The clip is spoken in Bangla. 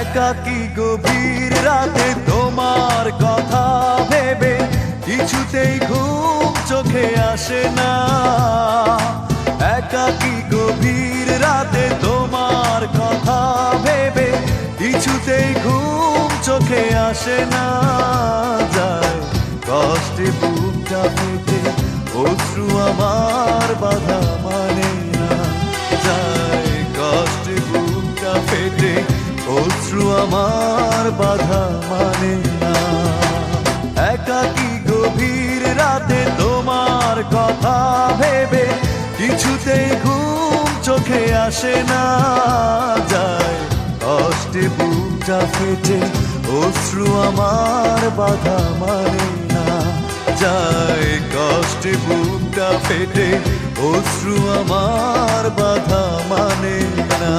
একাকী গভীর রাতে তোমার কথা ভেবে কিছুতেই ঘুম চোখে আসে না। একাকী গভীর রাতে তোমার কথা ভেবে কিছুতেই ঘুম চোখে আসে না। যায় কষ্টে বুকটা ফেটে অশ্রু আমার বাধা মানে না। যায় কষ্টে বুকটা ফেটে অশ্রু আমার বাধা মানে না। একাকী গভীর রাতে তোমার কথা ভেবে কিছুতেই ঘুম চোখে আসে না। যায় কষ্টে বুকটা ফেটে অশ্রু আমার বাধা মানে না। যায় কষ্টে বুকটা ফেটে অশ্রু আমার বাধা মানে না।